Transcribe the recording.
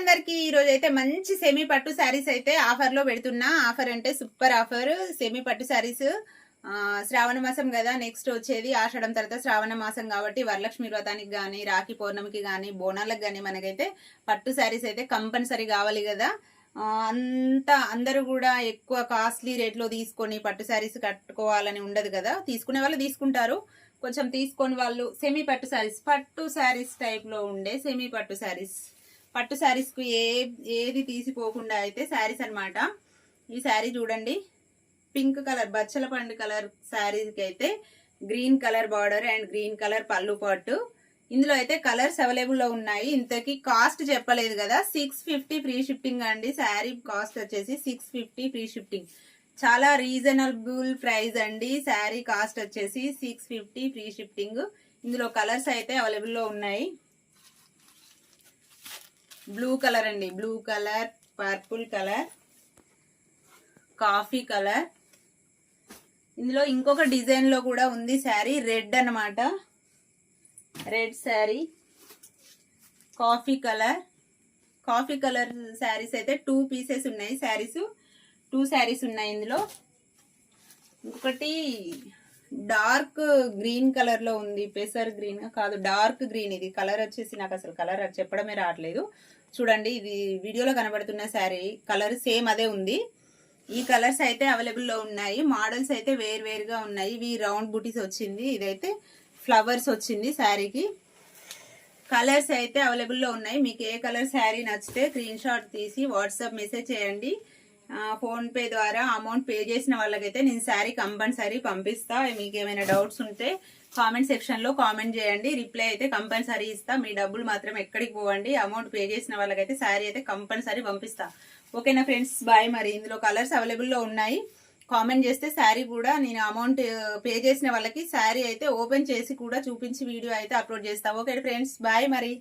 అందరికి ఈ రోజు అయితే మంచి సెమీ పట్టు శారీస్ అయితే ఆఫర్ లో పెడుతున్నా. ఆఫర్ అంటే సూపర్ ఆఫర్. సెమీ పట్టు శారీస్ శ్రావణ మాసం కదా, నెక్స్ట్ వచ్చేది ఆషాఢం తర్వాత శ్రావణ మాసం కాబట్టి వరలక్ష్మి వ్రతానికి గానీ, రాఖీ పౌర్ణమికి గానీ, బోనాలకు గానీ మనకైతే పట్టు శారీస్ అయితే కంపల్సరీ కావాలి కదా. అందరూ కూడా ఎక్కువ కాస్ట్లీ రేట్ లో తీసుకొని పట్టు శారీస్ కట్టుకోవాలని ఉండదు కదా. తీసుకునే వాళ్ళు తీసుకుంటారు, కొంచెం తీసుకొని వాళ్ళు సెమీ పట్టు శారీస్ టైప్ లో ఉండే సెమీ పట్టు శారీస్, పట్టు శారీస్ కు ఏది తీసిపోకుండా అయితే శారీస్ అన్నమాట. ఈ శారీ చూడండి, పింక్ కలర్ బచ్చల పండు కలర్ శారీకి అయితే green colour border and green colour పళ్ళు పట్టు. ఇందులో అయితే కలర్స్ అవైలబుల్ లో ఉన్నాయి. ఇంతకీ కాస్ట్ చెప్పలేదు కదా. 650 ఫ్రీ షిఫ్టింగ్ అండి. శారీ కాస్ట్ వచ్చేసి 650 ఫ్రీ షిఫ్టింగ్. చాలా రీజనబుల్ ప్రైస్ అండి. శారీ కాస్ట్ వచ్చేసి 650 ఫ్రీ షిఫ్టింగ్. ఇందులో కలర్స్ అయితే అవైలబుల్ లో ఉన్నాయి. బ్లూ కలర్ అండి, blue colour, purple colour, coffee colour. ఇందులో ఇంకొక డిజైన్ లో కూడా ఉంది శారీ, రెడ్ అన్నమాట. Red sari, coffee colour. Coffee colour saris అయితే 2 పీసెస్ ఉన్నాయి. శారీస్ 2 శారీస్ ఉన్నాయి ఇందులో. ఇంకొకటి డార్క్ గ్రీన్ కలర్ లో ఉంది, పెసర్ గ్రీన్ కాదు, డార్క్ గ్రీన్. ఇది కలర్ వచ్చేసి నాకు అసలు కలర్ చెప్పడమే రావట్లేదు. చూడండి, ఇది వీడియోలో కనబడుతున్న శారీ కలర్ సేమ్ అదే ఉంది. ఈ కలర్స్ అయితే అవైలబుల్ లో ఉన్నాయి. మోడల్స్ అయితే వేరుగా ఉన్నాయి. ఇవి రౌండ్ బూటీస్ వచ్చింది, ఇదైతే ఫ్లవర్స్ వచ్చింది శారీకి. కలర్స్ అయితే అవైలబుల్ లో ఉన్నాయి. మీకు ఏ కలర్ శారీ నచ్చితే స్క్రీన్ షాట్ తీసి వాట్సాప్ మెసేజ్ చేయండి. ఫోన్ పే ద్వారా అమౌంట్ పే చేసిన వాళ్ళకైతే నేను శారీ కంపల్సరీ పంపిస్తా. మీకు ఏమైనా డౌట్స్ ఉంటే కామెంట్ సెక్షన్ లో కామెంట్ చేయండి, రిప్లై అయితే కంపల్సరీ ఇస్తా. మీ డబ్బులు మాత్రం ఎక్కడికి పోవండి. అమౌంట్ పే చేసిన వాళ్ళకైతే శారీ అయితే కంపల్సరీ పంపిస్తా. ఓకేనా ఫ్రెండ్స్, బాయ్. మరి ఇందులో కలర్స్ అవైలబుల్ లో ఉన్నాయి. కామెంట్ చేస్తే శారీ కూడా నేను అమౌంట్ పే చేసిన వాళ్ళకి శారీ అయితే ఓపెన్ చేసి కూడా చూపించి వీడియో అయితే అప్లోడ్ చేస్తా. ఓకే ఫ్రెండ్స్, బాయ్ మరి.